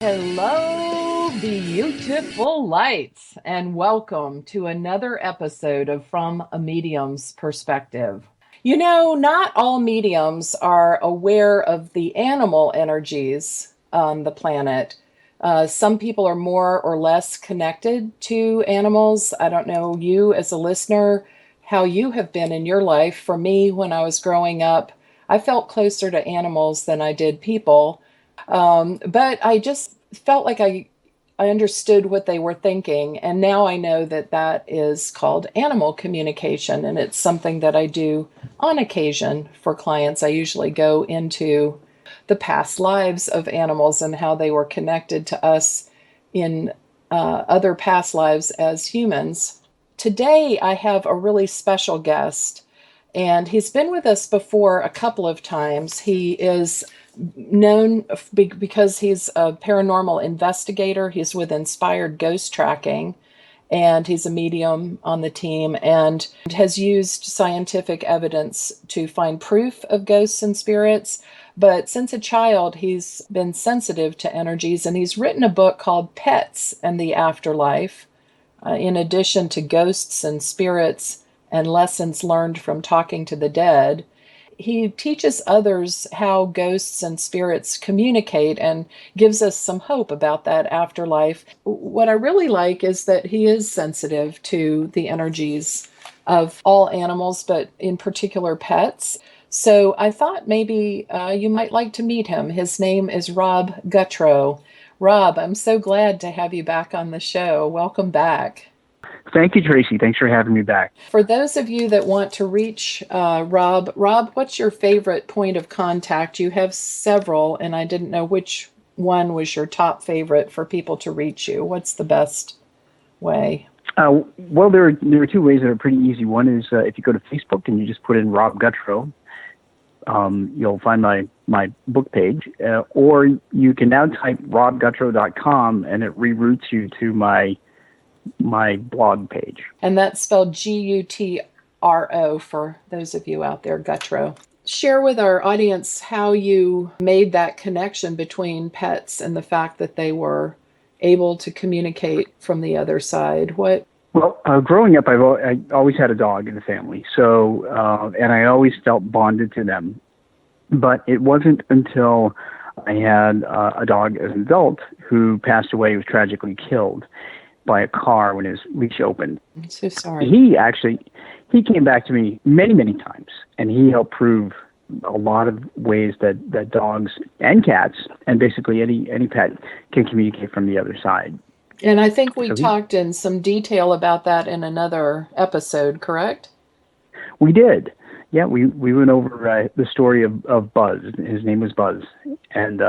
Hello, beautiful lights, and welcome to another episode of From a Medium's Perspective. You know, not all mediums are aware of the animal energies on the planet. Some people are more or less connected to animals. I don't know, you as a listener, how you have been in your life. For me, when I was growing up, I felt closer to animals than I did people. But I just felt like I understood what they were thinking. And now I know that that is called animal communication. And it's something that I do on occasion for clients. I usually go into the past lives of animals and how they were connected to us in other past lives as humans. Today, I have a really special guest, and he's been with us before a couple of times. He is known because he's a paranormal investigator. He's with Inspired Ghost Tracking, and he's a medium on the team and has used scientific evidence to find proof of ghosts and spirits. But since a child, he's been sensitive to energies, and he's written a book called Pets and the Afterlife, in addition to ghosts and spirits and lessons learned from talking to the dead. He teaches others how ghosts and spirits communicate and gives us some hope about that afterlife. What I really like is that he is sensitive to the energies of all animals, but in particular pets. So I thought maybe you might like to meet him. His name is Rob Gutro. Rob, I'm so glad to have you back on the show. Welcome back. Thank you, Tracy. Thanks for having me back. For those of you that want to reach Rob, what's your favorite point of contact? You have several, and I didn't know which one was your top favorite for people to reach you. What's the best way? Well, there are two ways that are pretty easy. One is if you go to Facebook and you just put in Rob Gutro, you'll find my book page. Or you can now type robgutro.com, and it reroutes you to my blog page. And that's spelled Gutro for those of you out there, Gutro. Share with our audience how you made that connection between pets and the fact that they were able to communicate from the other side. Well, growing up, I always had a dog in the family, so and I always felt bonded to them. But it wasn't until I had a dog as an adult who passed away, was tragically killed by a car when his leash opened. I'm so sorry. He came back to me many, many times, and he helped prove a lot of ways that dogs and cats, and basically any pet, can communicate from the other side. And I think we talked in some detail about that in another episode, correct? We did. Yeah, we went over the story of Buzz. His name was Buzz, and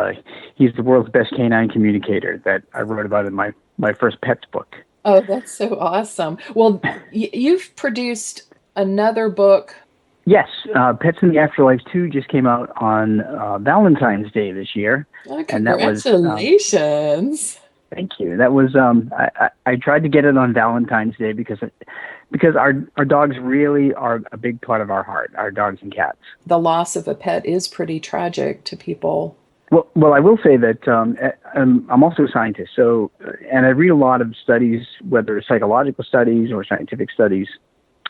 he's the world's best canine communicator that I wrote about in my first pets book. Oh, that's so awesome. Well, you've produced another book. Yes, Pets in the Afterlife 2 just came out on Valentine's Day this year. Oh, congratulations. Thank you. That was I tried to get it on Valentine's Day because our dogs really are a big part of our heart, our dogs and cats. The loss of a pet is pretty tragic to people. Well, I will say that I'm also a scientist, and I read a lot of studies, whether psychological studies or scientific studies,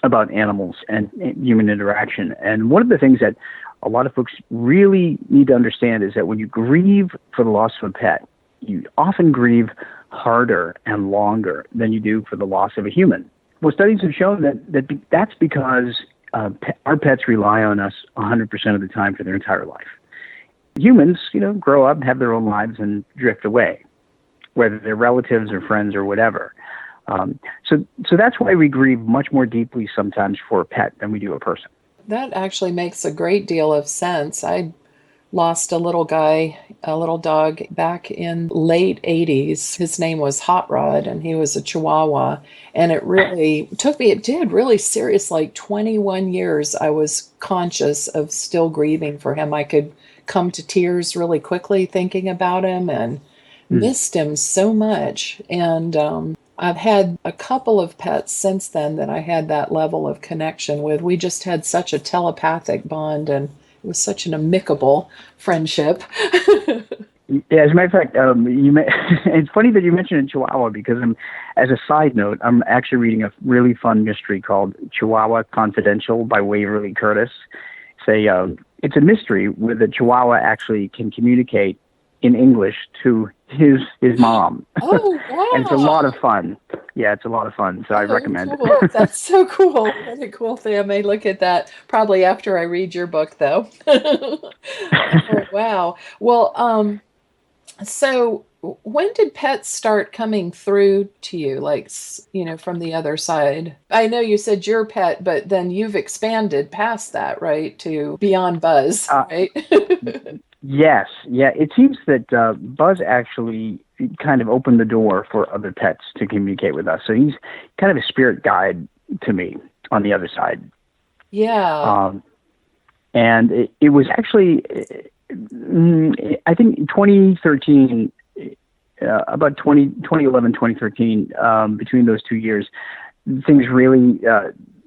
about animals and human interaction. And one of the things that a lot of folks really need to understand is that when you grieve for the loss of a pet, you often grieve harder and longer than you do for the loss of a human. Well, studies have shown that's because our pets rely on us 100% of the time for their entire life. Humans, grow up, have their own lives, and drift away, whether they're relatives or friends or whatever. So that's why we grieve much more deeply sometimes for a pet than we do a person. That actually makes a great deal of sense. I lost a little dog back in late 80s. His name was Hot Rod, and he was a Chihuahua. And it did really serious, like 21 years I was conscious of still grieving for him. I could come to tears really quickly thinking about him and missed him so much. And I've had a couple of pets since then that I had that level of connection with. We just had such a telepathic bond, and it was such an amicable friendship. Yeah, as a matter of fact, it's funny that you mentioned a Chihuahua because as a side note, I'm actually reading a really fun mystery called Chihuahua Confidential by Waverly Curtis. It's a mystery where the Chihuahua actually can communicate in English to his mom, Oh, and it's a lot wow. of fun. Yeah, it's a lot of fun, so I Oh, recommend cool. it. That's so cool. What a cool thing. I may look at that probably after I read your book, though. Oh, wow. Well, so when did pets start coming through to you, like, from the other side? I know you said your pet, but then you've expanded past that, right, to beyond Buzz, uh, right? yes, yeah. It seems that Buzz actually kind of opened the door for other pets to communicate with us. So he's kind of a spirit guide to me on the other side. Yeah. Um, and it was actually, I think, 2013, about 2011, 2013, between those 2 years, things really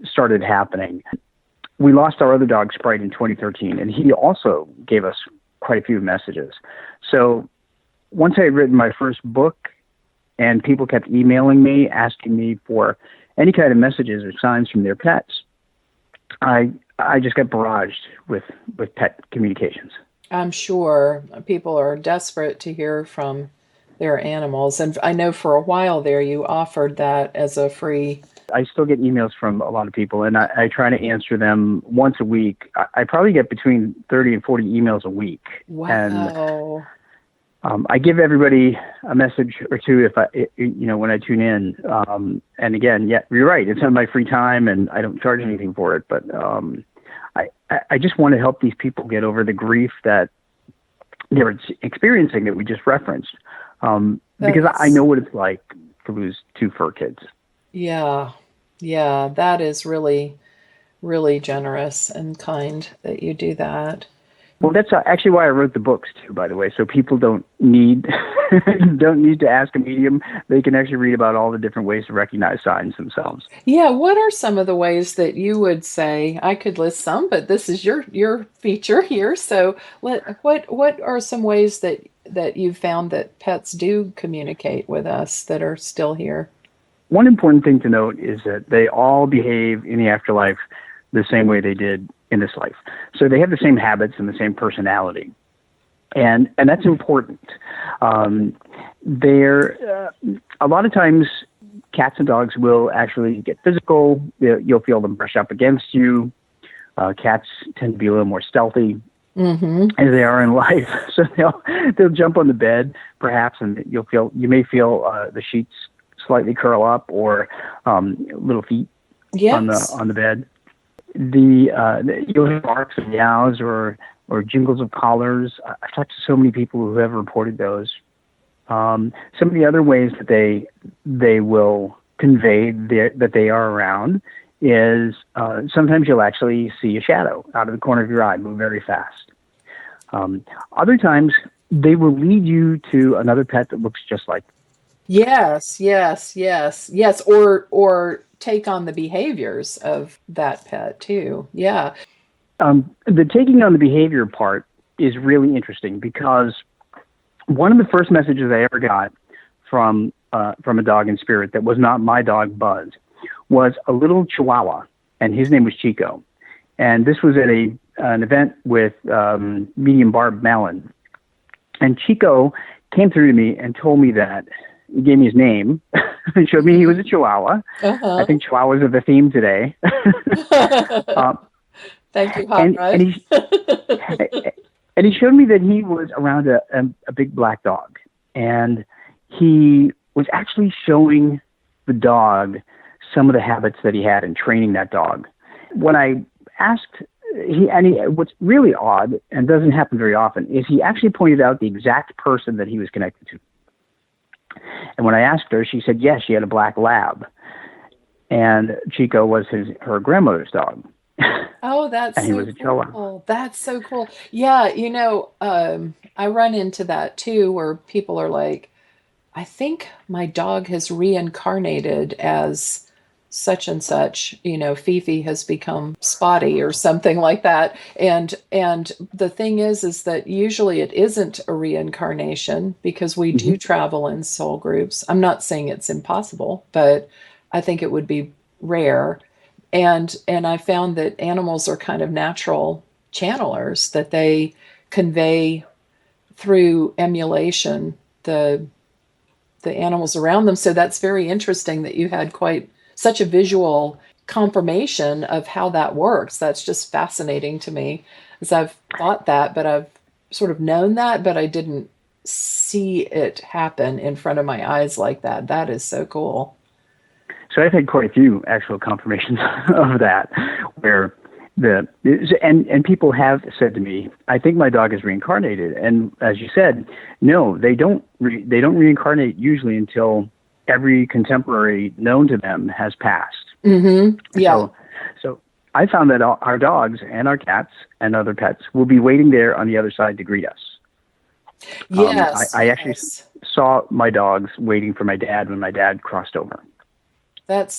started happening. We lost our other dog, Sprite, in 2013, and he also gave us quite a few messages. So once I had written my first book and people kept emailing me, asking me for any kind of messages or signs from their pets, I just got barraged with pet communications. I'm sure people are desperate to hear from their animals. And I know for a while there you offered that as a free. I still get emails from a lot of people, and I try to answer them once a week. I probably get between 30 and 40 emails a week. And Wow. I give everybody a message or two when I tune in. And again, yeah, you're right. It's on my free time, and I don't charge anything for it. But I just want to help these people get over the grief that they're experiencing that we just referenced. Because I That's, know what it's like to lose two fur kids. yeah. Yeah. That is really, really generous and kind that you do that. Well, that's actually why I wrote the books too, by the way. So people don't need don't need to ask a medium. They can actually read about all the different ways to recognize signs themselves. Yeah, what are some of the ways that you would say I could list some, but this is your feature here. So what are some ways that you've found that pets do communicate with us that are still here? One important thing to note is that they all behave in the afterlife the same way they did in this life. So they have the same habits and the same personality. And that's important. They're a lot of times cats and dogs will actually get physical. You'll feel them brush up against you. Cats tend to be a little more stealthy Mm-hmm. as they are in life, so they'll jump on the bed perhaps, and you may feel the sheets slightly curl up or little feet Yes. on the bed. You'll hear barks and meows or jingles of collars. I've talked to so many people who have reported those. Some of the other ways that they will convey that they are around is sometimes you'll actually see a shadow out of the corner of your eye move very fast. Other times they will lead you to another pet that looks just like. Yes, yes, yes, yes, or take on the behaviors of that pet too. Yeah. The taking on the behavior part is really interesting because one of the first messages I ever got from a dog in spirit that was not my dog Buzz was a little Chihuahua, and his name was Chico. And this was at an event with medium Barb Mallon. And Chico came through to me and told me that he gave me his name and showed me he was a Chihuahua. I Uh-huh. think Chihuahuas are the theme today. um, Thank you, Hot and and Rod. he and he showed me that he was around a big black dog, and he was actually showing the dog some of the habits that he had in training that dog. When I asked, what's really odd and doesn't happen very often is he actually pointed out the exact person that he was connected to. And when I asked her, she said yes, she had a black lab, and Chico was her grandmother's dog, Oh, that's and he so was a Chihuahua. cool. That's so cool. Yeah, I run into that too, where people are like, I think my dog has reincarnated as such and such, Fifi has become spotty or something like that. And the thing is that usually it isn't a reincarnation because we Hmm. do travel in soul groups. I'm not saying it's impossible, but I think it would be rare. And I found that animals are kind of natural channelers, that they convey through emulation the animals around them. So that's very interesting that you had quite such a visual confirmation of how that works. That's just fascinating to me, as I've thought that, but I've sort of known that, but I didn't see it happen in front of my eyes like that. That is so cool. So I've had quite a few actual confirmations of that, where and people have said to me, "I think my dog is reincarnated." And as you said, no, they don't. They don't reincarnate usually until every contemporary known to them has passed. Mm-hmm. Yeah. So I found that our dogs and our cats and other pets will be waiting there on the other side to greet us. Yes. I actually Yes. saw my dogs waiting for my dad when my dad crossed over. That's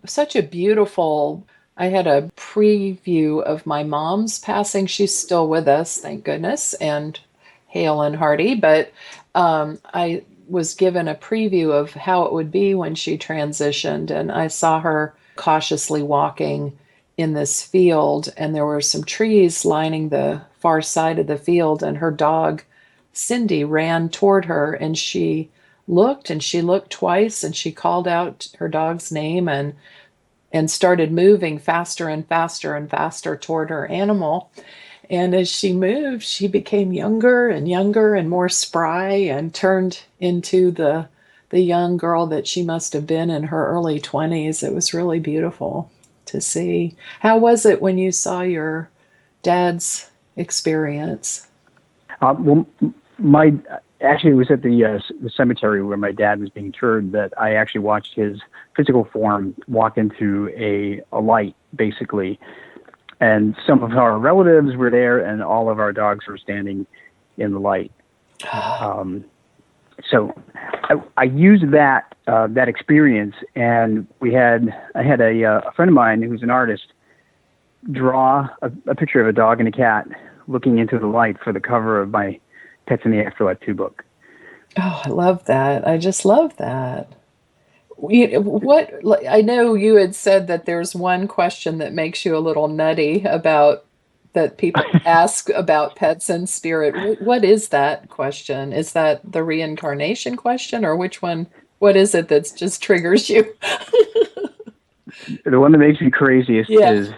such a beautiful. I had a preview of my mom's passing. She's still with us, thank goodness, and hale and hearty. But I was given a preview of how it would be when she transitioned, and I saw her cautiously walking in this field, and there were some trees lining the far side of the field, and her dog, Cindy, ran toward her, and she looked twice, and she called out her dog's name and started moving faster and faster and faster toward her animal. And as she moved, she became younger and younger and more spry and turned into the young girl that she must have been in her early 20s. It was really beautiful to see. How was it when you saw your dad's experience? Well, my actually it was at the cemetery where my dad was being interred that I actually watched his physical form walk into a light, basically. And some of our relatives were there, and all of our dogs were standing in the light. So I used that experience, and I had a friend of mine who's an artist draw a picture of a dog and a cat looking into the light for the cover of my Pets in the Afterlife 2 book. Oh, I love that. I just love that. What I know you had said that there's one question that makes you a little nutty about that people ask about pets and spirit. What is that question? Is that the reincarnation question, or which one? What is it that just triggers you? The one that makes me craziest Yeah. is,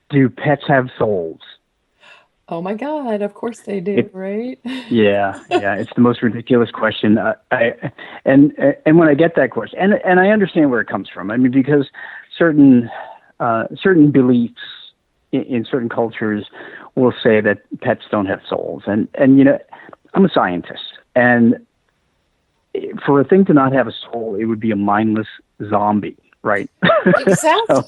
do pets have souls? Oh my God, of course they do, It, right? yeah, it's the most ridiculous question. And when I get that question, and I understand where it comes from. I mean, because certain beliefs in certain cultures will say that pets don't have souls, and I'm a scientist, and for a thing to not have a soul, it would be a mindless zombie, right? So,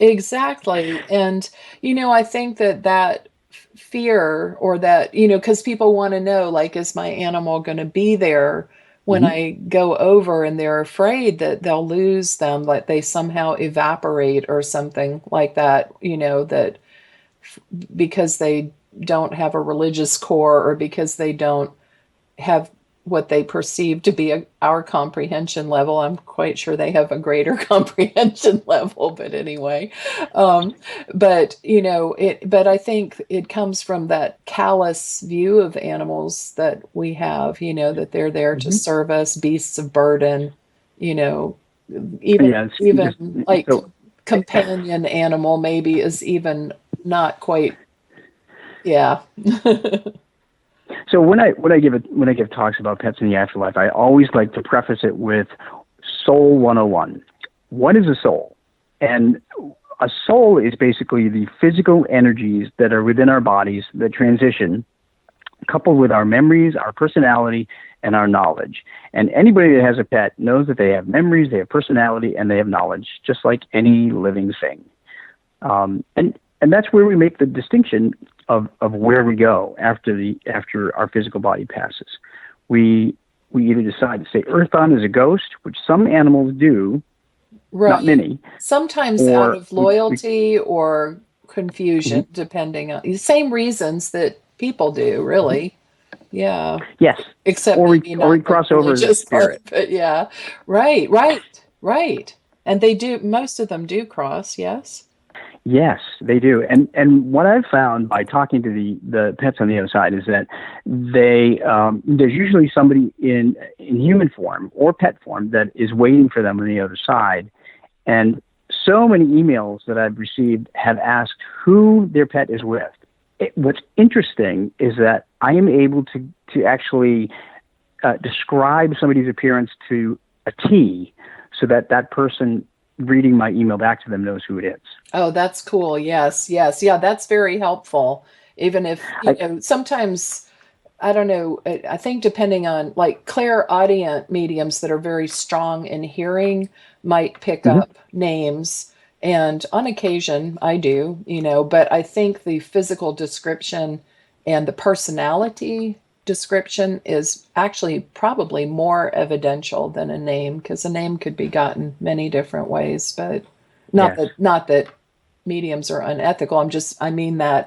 Exactly. And, I think that fear, or that, because people want to know, like, is my animal going to be there when mhm. I go over, and they're afraid that they'll lose them, like they somehow evaporate or something like that, that because they don't have a religious core, or because they don't have what they perceive to be our comprehension level. I'm quite sure they have a greater comprehension level, but anyway. Um, but but I think it comes from that callous view of animals that we have. That they're there to Mhm. serve us, beasts of burden. You know, even Yeah, it's even just like so. companion animal maybe is even not quite. Yeah. So when I give talks about pets in the afterlife, I always like to preface it with Soul 101. What is a soul? And a soul is basically the physical energies that are within our bodies that transition, coupled with our memories, our personality, and our knowledge. And anybody that has a pet knows that they have memories, they have personality, and they have knowledge, just like any living thing. And that's where we make the distinction of where we go after our physical body passes. We either decide to stay earthbound as a ghost, which some animals do, not Right. many, Sometimes out or of loyalty or confusion, mhm, depending on the same reasons that people do, mhm. really. Yeah. Yes, Except maybe or we not the cross over the religious part, spirit. but yeah. Right, right, right. And they do, most of them do cross, yes. Yes, they do. And what I've found by talking to the pets on the other side is that there's usually somebody in human form or pet form that is waiting for them on the other side. And so many emails that I've received have asked who their pet is with. What's interesting is that I am able to actually describe somebody's appearance to a T, so that that person reading my email back to them knows who it is. Oh, that's cool. Yes, yes. Yeah, that's very helpful. Even if, I, sometimes, I don't know, I think depending on like clairaudient mediums that are very strong in hearing might pick mhm. up names. And on occasion, I do, but I think the physical description and the personality description is actually probably more evidential than a name because a name could be gotten many different ways, but Yes. not that mediums are unethical. I mean that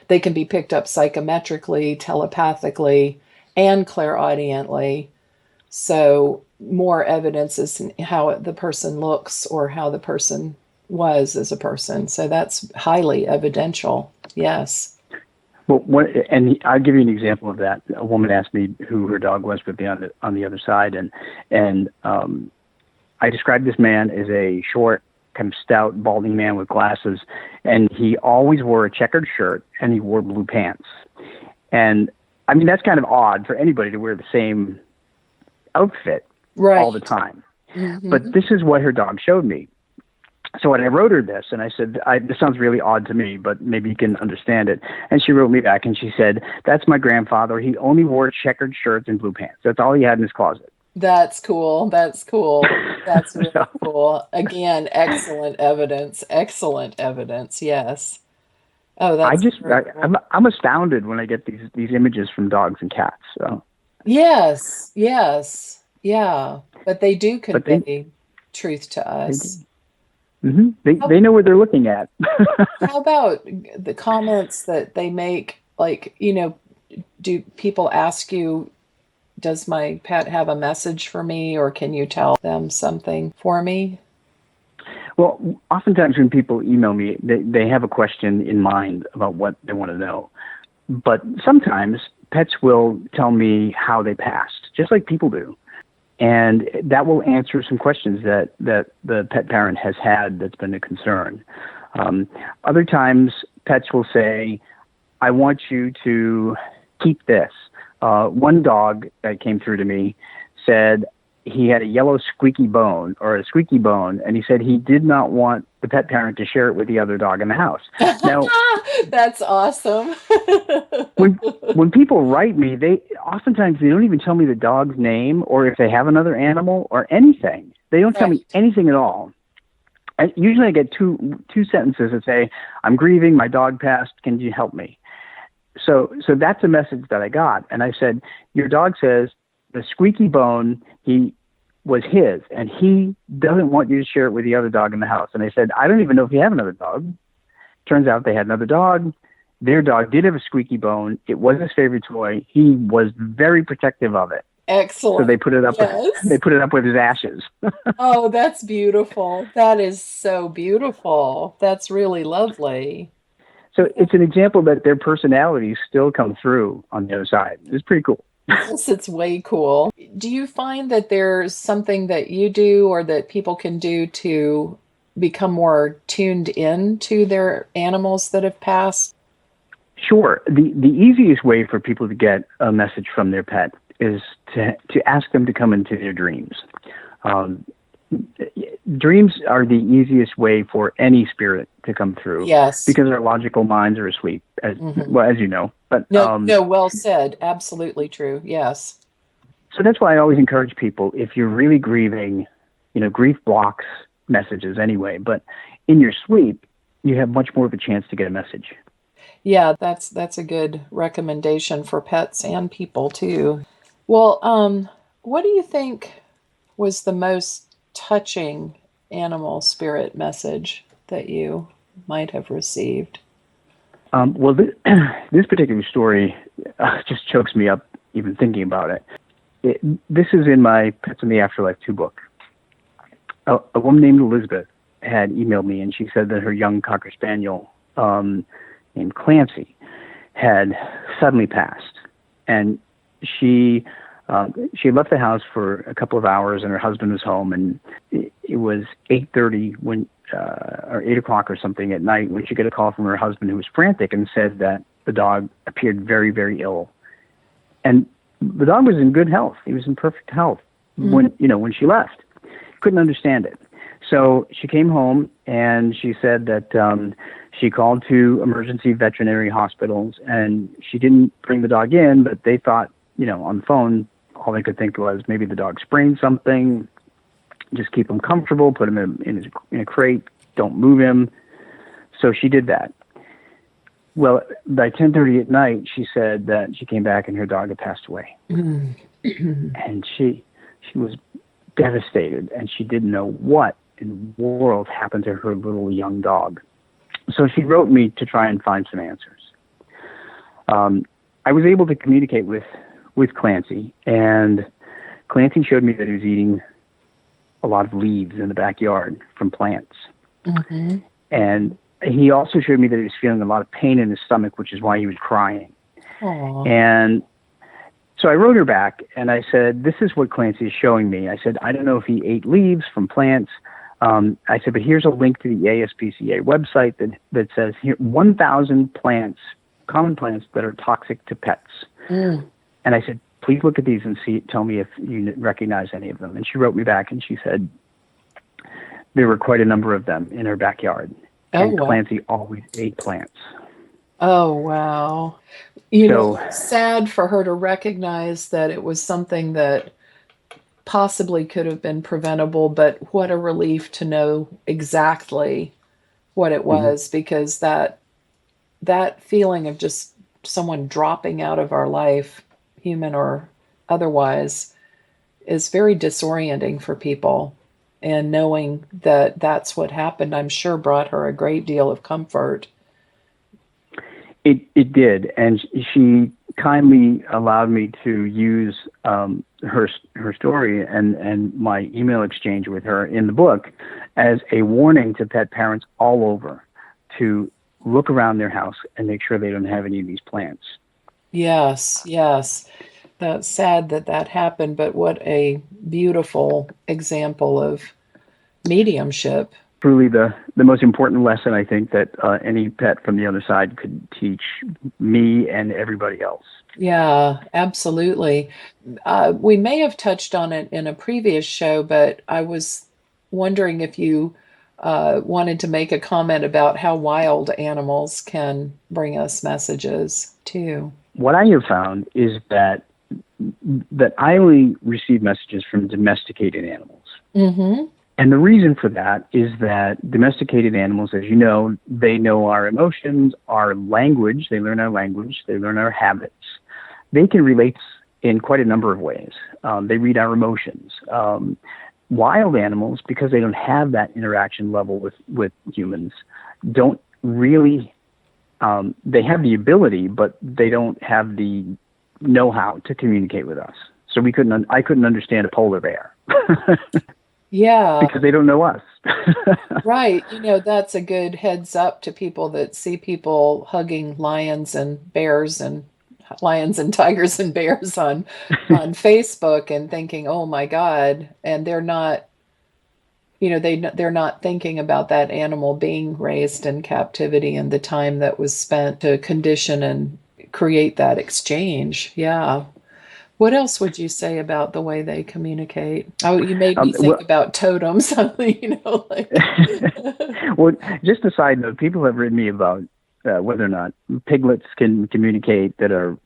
they can be picked up psychometrically, telepathically, and clairaudiently. So more evidence is how the person looks or how the person was as a person. So that's highly evidential. Yes. Well, and I'll give you an example of that. A woman asked me who her dog was with me on the other side, and I described this man as a short, kind of stout, balding man with glasses, and he always wore a checkered shirt and he wore blue pants. And I mean, that's kind of odd for anybody to wear the same outfit all the Right. time. But Hmm. this is what her dog showed me. So when I wrote her this, and I said, this sounds really odd to me, but maybe you can understand it. And she wrote me back, and she said, that's my grandfather. He only wore checkered shirts and blue pants. That's all he had in his closet. That's cool. That's cool. That's So really cool. Again, excellent evidence. Excellent evidence. Yes. Oh, that's very cool. I'm astounded when I get these images from dogs and cats. So, Yes, yes, yeah. But they do but convey truth to they us. How, they know what they're looking at. how about the comments that they make? Like, do people ask you, does my pet have a message for me, or can you tell them something for me? Well, oftentimes when people email me, they have a question in mind about what they want to know. But sometimes pets will tell me how they passed, just like people do. And that will answer some questions that the pet parent has had that's been a concern. Other times, pets will say, I want you to keep this. One dog that came through to me said he had a yellow squeaky bone or a squeaky bone, and he said he did not want the pet parent to share it with the other dog in the house. Now, That's awesome. when when people write me, they oftentimes they don't even tell me the dog's name or if they have another animal or anything. They don't tell me Right. anything at all. Usually, I get two sentences that say, "I'm grieving. My dog passed. Can you help me?" So that's a message that I got, and I said, "Your dog says the squeaky bone he was his, and he doesn't want you to share it with the other dog in the house." And I said, "I don't even know if you have another dog." Turns out they had another dog. Their dog did have a squeaky bone. It was his favorite toy. He was very protective of it. So Excellent. they Yes. put it up with his ashes. Oh, that's beautiful. That is so beautiful. That's really lovely. So it's an example that their personalities still come through on the other side. It's pretty cool. Yes, it's way cool. Do you find that there's something that you do or that people can do to become more tuned in to their animals that have passed? Sure. The easiest way for people to get a message from their pet is to ask them to come into their dreams. Um, Dreams are the easiest way for any spirit to come through Yes. because our logical minds are asleep, Hmm. well as you know. But No, no, well said. Absolutely true. Yes. so that's why I always encourage people, if you're really grieving, grief blocks messages anyway, but in your sleep, you have much more of a chance to get a message. Yeah, that's a good recommendation for pets and people too. Well, what do you think was the most touching animal spirit message that you might have received? Well, this particular story just chokes me up even thinking about it. This is in my Pets in the Afterlife 2 book. A woman named Elizabeth had emailed me, and she said that her young Cocker Spaniel named Clancy had suddenly passed. And she left the house for a couple of hours, and her husband was home, and it was 8:30 or 8 o'clock or something at night when she got a call from her husband, who was frantic and said that the dog appeared very, very ill. And the dog was in good health. He was in perfect health when she left. Couldn't understand it. So she came home and she said that she called 2 emergency veterinary hospitals, and she didn't bring the dog in, but they thought, on the phone, all they could think was maybe the dog sprained something. Just keep him comfortable, put him in a crate, don't move him. So she did that. Well, by 10:30 at night, she said that she came back and her dog had passed away. And she was devastated, and she didn't know what in the world happened to her little young dog. So she wrote me to try and find some answers. I was able to communicate with Clancy, and Clancy showed me that he was eating a lot of leaves in the backyard from plants. Mm-hmm. And he also showed me that he was feeling a lot of pain in his stomach, which is why he was crying. Aww. And so I wrote her back, and I said, this is what Clancy is showing me. I said, I don't know if he ate leaves from plants. I said, but here's a link to the ASPCA website that says here 1,000 plants, common plants that are toxic to pets. And I said, please look at these and tell me if you recognize any of them. And she wrote me back, and she said there were quite a number of them in her backyard. And wow. Clancy always ate plants. Oh, wow. Sad for her to recognize that it was something that possibly could have been preventable, but what a relief to know exactly what it was, because that feeling of just someone dropping out of our life, human or otherwise, is very disorienting for people. And knowing that that's what happened, I'm sure brought her a great deal of comfort. It did, and she kindly allowed me to use her story and my email exchange with her in the book as a warning to pet parents all over to look around their house and make sure they don't have any of these plants. Yes. That's sad that happened, but what a beautiful example of mediumship. Truly the most important lesson, I think, that any pet from the other side could teach me and everybody else. Yeah, absolutely. We may have touched on it in a previous show, but I was wondering if you wanted to make a comment about how wild animals can bring us messages too. What I have found is that I only receive messages from domesticated animals. Mm-hmm. And the reason for that is that domesticated animals, as you know, they know our emotions, our language, they learn our language, they learn our habits. They can relate in quite a number of ways. They read our emotions. Wild animals, because they don't have that interaction level with humans, don't really, they have the ability, but they don't have the know-how to communicate with us. So I couldn't understand a polar bear. Yeah. Because they don't know us. Right. That's a good heads up to people that see people hugging lions and bears and lions and tigers and bears on Facebook and thinking, oh my God. And they're not, they're not thinking about that animal being raised in captivity and the time that was spent to condition and create that exchange. Yeah. What else would you say about the way they communicate? Oh, you made me think about totems. Well, just a side note, people have written me about whether or not piglets can communicate that are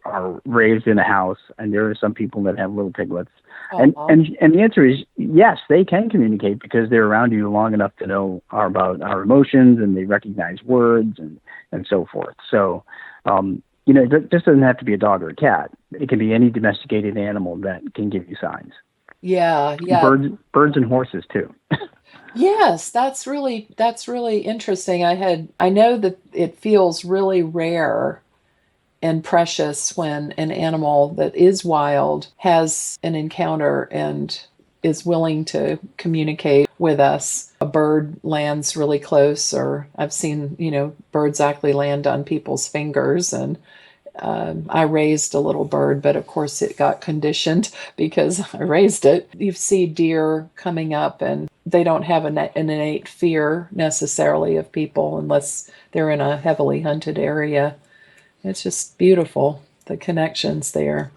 raised in a house, and there are some people that have little piglets. And the answer is yes, they can communicate because they're around you long enough to know about our emotions, and they recognize words and so forth. So, it just doesn't have to be a dog or a cat. It can be any domesticated animal that can give you signs. Yeah. Birds and horses too. Yes, that's really interesting. I know that it feels really rare and precious when an animal that is wild has an encounter and is willing to communicate with us. A bird lands really close, or I've seen, birds actually land on people's fingers. And I raised a little bird, but of course it got conditioned because I raised it. You see deer coming up, and they don't have an innate fear necessarily of people unless they're in a heavily hunted area. It's just beautiful, the connections there.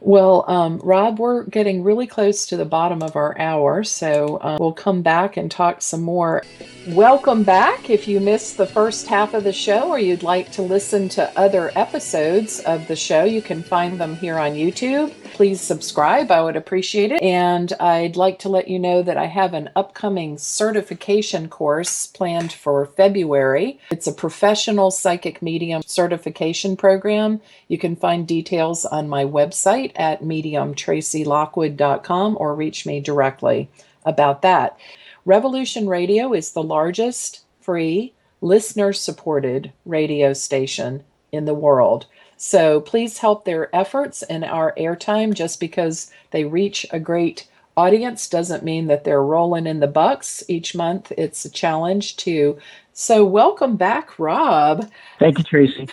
Well, Rob, we're getting really close to the bottom of our hour, so we'll come back and talk some more. Welcome back. If you missed the first half of the show or you'd like to listen to other episodes of the show, you can find them here on YouTube. Please subscribe. I would appreciate it. And I'd like to let you know that I have an upcoming certification course planned for February. It's a professional psychic medium certification program. You can find details on my website at mediumtracylockwood.com or reach me directly about that. Revolution Radio is the largest free listener supported radio station in the world. So please help their efforts and our airtime. Just because they reach a great audience doesn't mean that they're rolling in the bucks each month. It's a challenge too. So welcome back, Rob. Thank you, Tracy.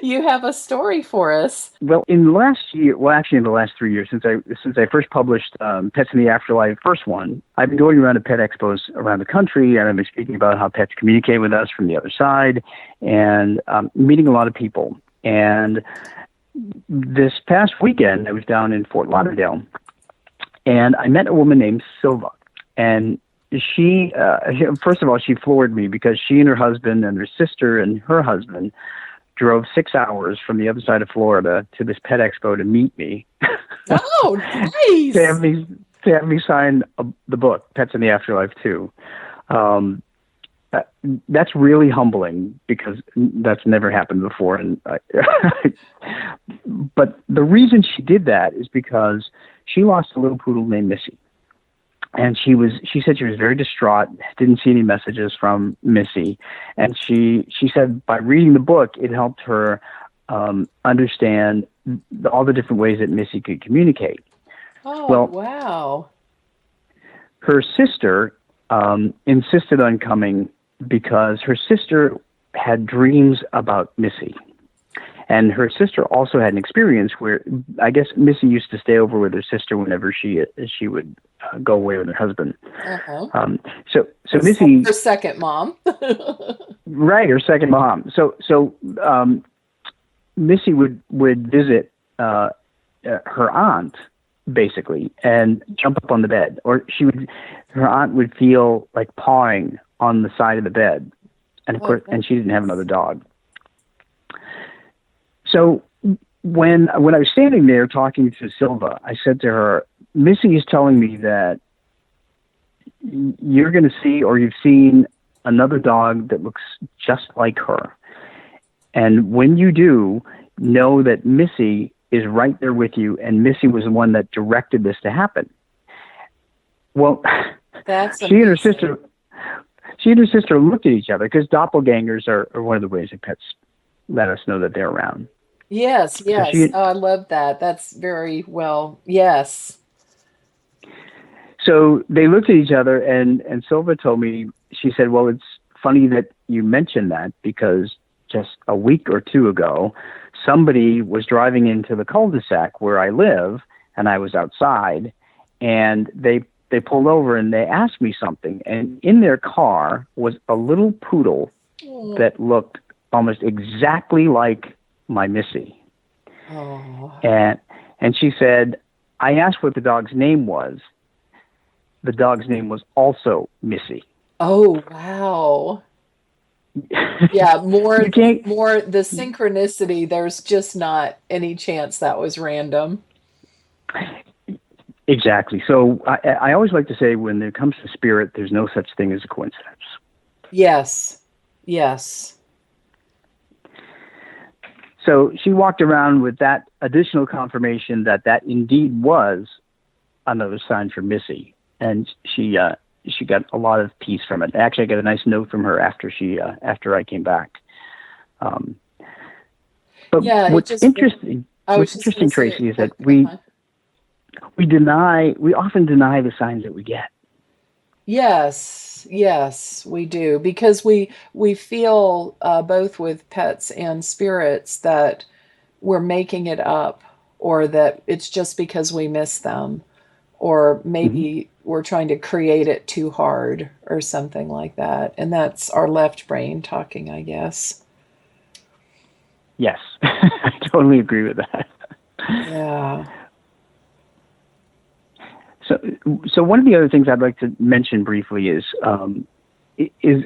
You have a story for us. Well, in the last year, well, actually in the last 3 years, since I first published Pets in the Afterlife, first one, I've been going around to pet expos around the country, and I've been speaking about how pets communicate with us from the other side, and meeting a lot of people. And this past weekend, I was down in Fort Lauderdale, and I met a woman named Silva, and she, first of all, she floored me because she and her husband and her sister and her husband drove 6 hours from the other side of Florida to this pet expo to meet me. Oh, nice! to have me sign the book, Pets in the Afterlife, too. That's really humbling because that's never happened before. And but the reason she did that is because she lost a little poodle named Missy. And she said she was very distraught, didn't see any messages from Missy. And she said by reading the book, it helped her understand all the different ways that Missy could communicate. Oh, well, wow. Her sister insisted on coming because her sister had dreams about Missy. And her sister also had an experience where I guess Missy used to stay over with her sister whenever she would go away with her husband. Uh-huh. So Missy, her second mom, right? Her second mom. So Missy would visit her aunt basically and jump up on the bed, or her aunt would feel like pawing on the side of the bed, and of course, and she didn't have another dog. So when I was standing there talking to Silva, I said to her, Missy is telling me that you're going to see, or you've seen, another dog that looks just like her. And when you do, know that Missy is right there with you, and Missy was the one that directed this to happen. Well, that's she and her sister looked at each other, because doppelgangers are one of the ways that pets let us know that they're around. Yes. I love that. That's very well. Yes. So they looked at each other, and Silva told me, she said, well, it's funny that you mentioned that, because just a week or two ago, somebody was driving into the cul-de-sac where I live, and I was outside, and they pulled over and they asked me something. And in their car was a little poodle that looked almost exactly like my Missy. Oh. And she said, I asked what the dog's name was. The dog's name was also Missy. Oh, wow. Yeah, more the synchronicity. There's just not any chance that was random. Exactly. So I always like to say, when it comes to spirit, there's no such thing as a coincidence. Yes. So she walked around with that additional confirmation that indeed was another sign for Missy. And she she got a lot of peace from it. Actually, I got a nice note from her after I came back. But Yeah, it what's just, interesting, I was just going to say Tracy, is that it. Uh-huh. we often deny the signs that we get. Yes, yes, we do because we feel both with pets and spirits that we're making it up or that it's just because we miss them or Hmm. maybe we're trying to create it too hard or something like that. And that's our left brain talking, I guess. Yes, I totally agree with that. Yeah. So, so one of the other things I'd like to mention briefly is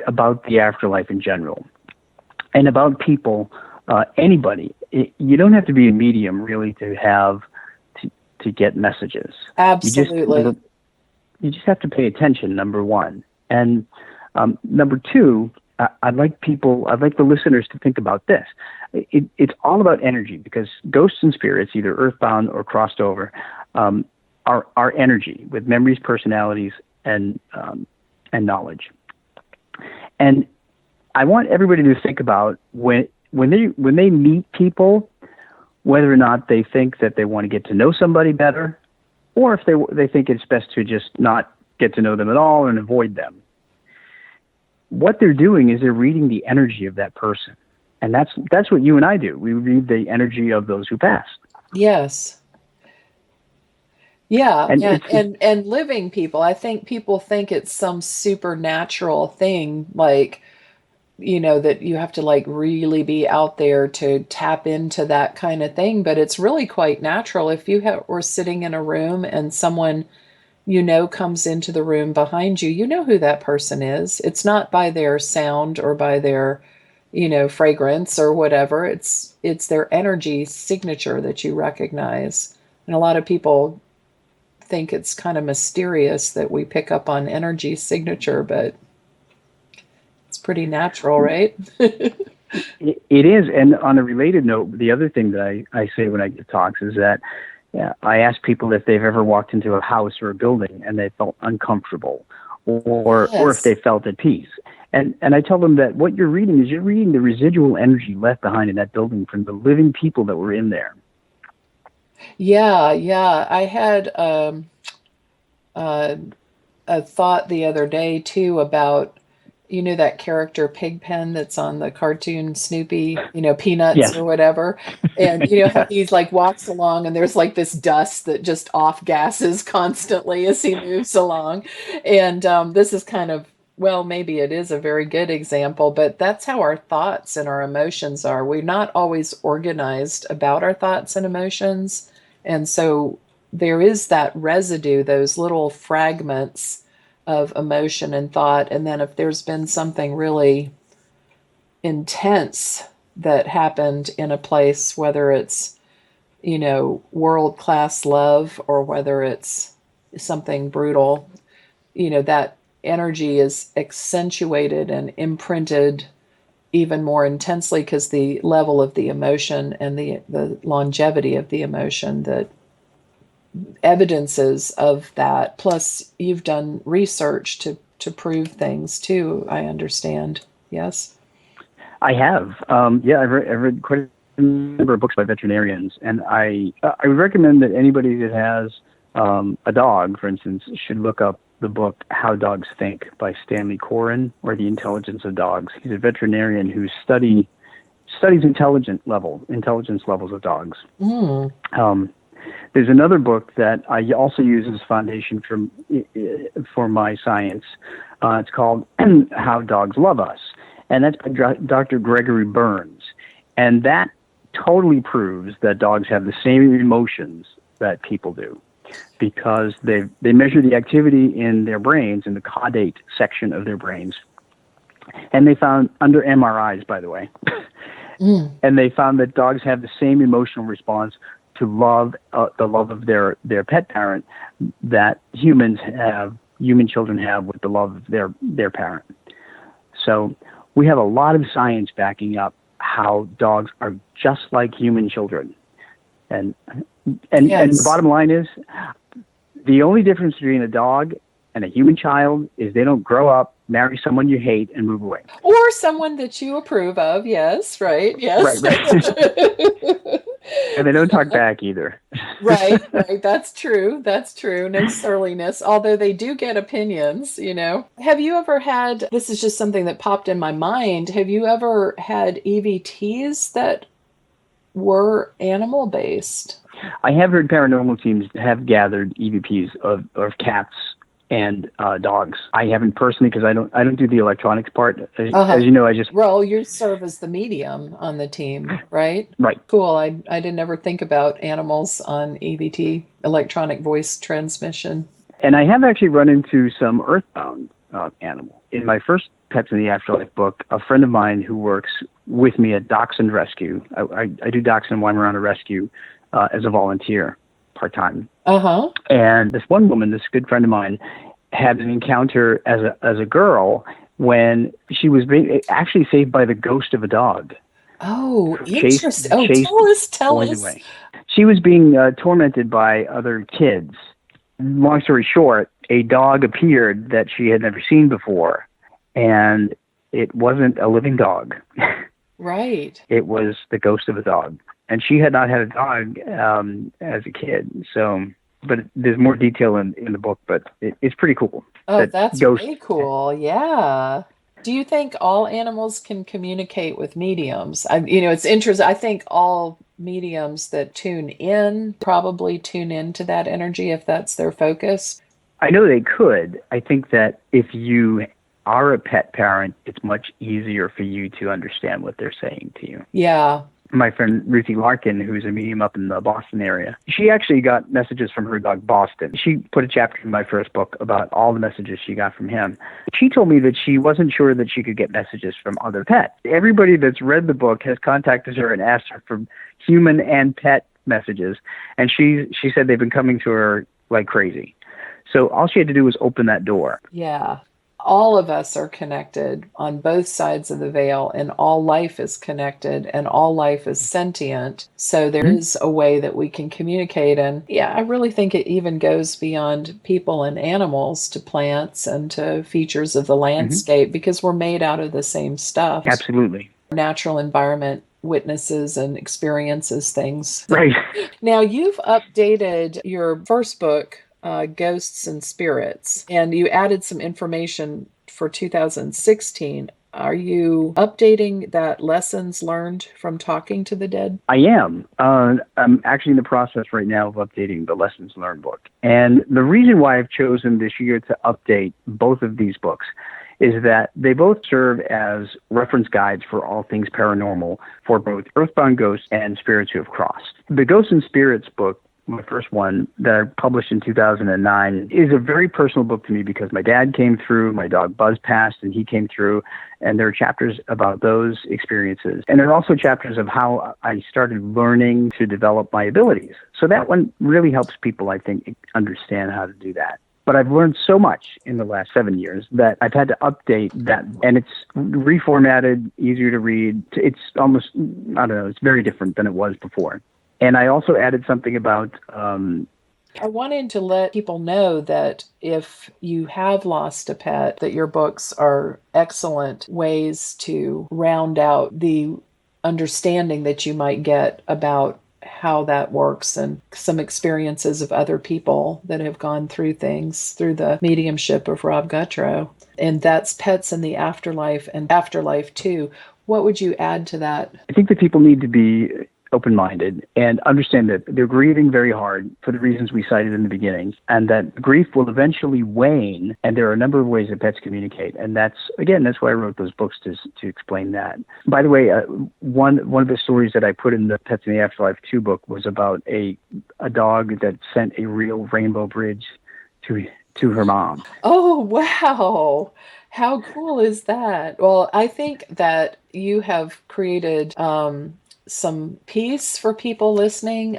about the afterlife in general, and about people, anybody. You don't have to be a medium really to get messages. You just Absolutely. you just have to pay attention. Number one, and number two, I'd like the listeners to think about this. It's all about energy because ghosts and spirits, either earthbound or crossed over, are energy with memories, personalities, and knowledge. And I want everybody to think about when they meet people, whether or not they think that they want to get to know somebody better, or if they think it's best to just not get to know them at all and avoid them. What they're doing is they're reading the energy of that person, and that's what you and I do. We read the energy of those who passed. Yes. Yeah, And and living people. I think people think it's some supernatural thing, like, that you have to like really be out there to tap into that kind of thing, but it's really quite natural. If you were sitting in a room and someone comes into the room behind you, you know who that person is. It's not by their sound or by their, fragrance or whatever. It's their energy signature that you recognize. And a lot of people think it's kind of mysterious that we pick up on energy signature, but it's pretty natural, right? it is. And on a related note, the other thing that I say when I give talks is that I ask people if they've ever walked into a house or a building and they felt uncomfortable, or if Yes. they felt at peace. And I tell them that what you're reading is you're reading the residual energy left behind in that building from the living people that were in there. Yeah, yeah. I had uh, a thought the other day too about that character Pigpen that's on the cartoon Snoopy, Peanuts Yes. or whatever. And how Yes. he's like walks along and there's like this dust that just off gases constantly as he moves along. And this is kind of, well, maybe it is a very good example, but that's how our thoughts and our emotions are. We're not always organized about our thoughts and emotions. And so there is that residue, those little fragments of emotion and thought. And then if there's been something really intense that happened in a place, whether it's, world class love or whether it's something brutal, that energy is accentuated and imprinted even more intensely because the level of the emotion and the longevity of the emotion that evidences of that. Plus, you've done research to prove things too, I understand. Yes? I have. Yeah, I've read quite a number of books by veterinarians, and I would recommend that anybody that has a dog, for instance, should look up the book How Dogs Think by Stanley Coren, or The Intelligence of Dogs. He's a veterinarian who studies intelligence levels of dogs. Mm. There's another book that I also use as foundation for my science. It's called How Dogs Love Us, and that's by Dr. Gregory Burns. And that totally proves that dogs have the same emotions that people do, because they measure the activity in their brains, in the caudate section of their brains. And they found, under MRIs, by the way, Mm. and they found that dogs have the same emotional response to love, the love of their pet parent, that human children have with the love of their parent. So we have a lot of science backing up how dogs are just like human children. And the Yes. bottom line is, the only difference between a dog and a human child is they don't grow up, marry someone you hate, and move away. Or someone that you approve of. Yes, right. Right, Yes. right. And they don't talk back either. Right, right. That's true. That's true. No surliness, although they do get opinions, you know. Have you ever had, this is just something that popped in my mind, have you ever had EVTs that were animal based? I have heard paranormal teams have gathered EVPs of cats and dogs. I haven't personally because I don't do the electronics part. As Uh-huh. you know, I just Well, you serve as the medium on the team, right? right. Cool. I didn't ever think about animals on EVT, electronic voice transmission. And I have actually run into some earthbound animal. In my first Pets in the Afterlife book, a friend of mine who works with me at Dachshund Rescue, I do Dachshund Weimaraner Rescue as a volunteer part-time. Uh-huh. And this one woman, this good friend of mine, had an encounter as a girl when she was being actually saved by the ghost of a dog. Oh, Chased, interesting. Oh, chased, tell pointed us. away. She was being tormented by other kids. Long story short, a dog appeared that she had never seen before, and it wasn't a living dog. Right. It was the ghost of a dog, and she had not had a dog as a kid. So, but there's more detail in the book, but it's pretty cool. Oh, That that's ghost. way cool. Yeah. Do you think all animals can communicate with mediums? It's interesting. I think all mediums that tune in probably tune into that energy if that's their focus. I know they could. I think that if you are a pet parent, it's much easier for you to understand what they're saying to you. Yeah. My friend Ruthie Larkin, who's a medium up in the Boston area, she actually got messages from her dog Boston. She put a chapter in my first book about all the messages she got from him. She told me that she wasn't sure that she could get messages from other pets. Everybody that's read the book has contacted her and asked her for human and pet messages, and she said they've been coming to her like crazy. So all she had to do was open that door. Yeah. All of us are connected on both sides of the veil, and all life is connected, and all life is sentient. So there is a way that we can communicate. And yeah, I really think it even goes beyond people and animals to plants and to features of the landscape because we're made out of the same stuff. Absolutely. Natural environment witnesses and experiences things. Right. Now, you've updated your first book, Ghosts and Spirits, and you added some information for 2016. Are you updating that lessons learned from talking to the dead? I am. I'm actually in the process right now of updating the lessons learned book. And the reason why I've chosen this year to update both of these books is that they both serve as reference guides for all things paranormal for both earthbound ghosts and spirits who have crossed. The Ghosts and Spirits book, my first one that I published in 2009, is a very personal book to me because my dad came through, my dog Buzz passed, and he came through, and there are chapters about those experiences. And there are also chapters of how I started learning to develop my abilities. So that one really helps people, I think, understand how to do that. But I've learned so much in the last 7 years that I've had to update that, and it's reformatted, easier to read. It's almost, I don't know, it's very different than it was before. And I also added something about... I wanted to let people know that if you have lost a pet, that your books are excellent ways to round out the understanding that you might get about how that works and some experiences of other people that have gone through things through the mediumship of Rob Gutro. And that's Pets in the Afterlife and Afterlife 2. What would you add to that? I think that people need to be open-minded and understand that they're grieving very hard for the reasons we cited in the beginning, and that grief will eventually wane, and there are a number of ways that pets communicate. And that's why I wrote those books, to explain that. By the way, one of the stories that I put in the Pets in the Afterlife 2 book was about a dog that sent a real rainbow bridge to her mom. Oh, wow. How cool is that? Well, I think that you have created some peace for people listening,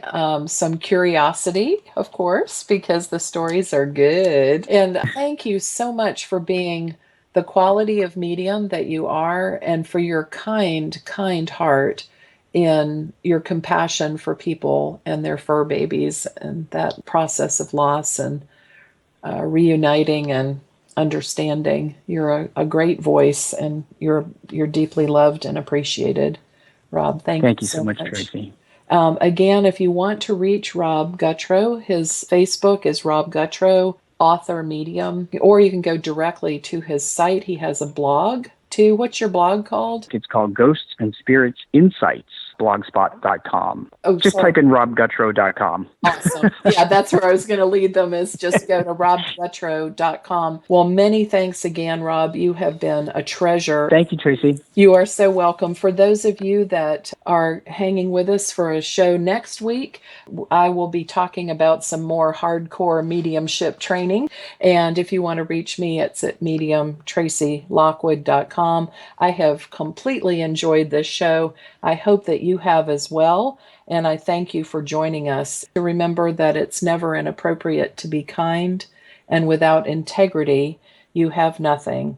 some curiosity, of course, because the stories are good. And thank you so much for being the quality of medium that you are, and for your kind, kind heart in your compassion for people and their fur babies and that process of loss. And reuniting and understanding. You're a great voice, and you're deeply loved and appreciated. Rob, thank you Thank you so so much, much. Tracey. Again, if you want to reach Rob Gutro, his Facebook is Rob Gutro, author, medium, or you can go directly to his site. He has a blog too. What's your blog called? It's called Ghosts and Spirits Insights, blogspot.com. Oh, Just sorry. type in robgutro.com. Awesome. Yeah, that's where I was going to lead them, is just go to robgutro.com. Well, many thanks again, Rob. You have been a treasure. Thank you, Tracey. You are so welcome. For those of you that are hanging with us for a show next week, I will be talking about some more hardcore mediumship training. And if you want to reach me, it's at mediumtracylockwood.com. I have completely enjoyed this show. I hope that you have as well. And I thank you for joining us. To remember that it's never inappropriate to be kind, and without integrity, you have nothing.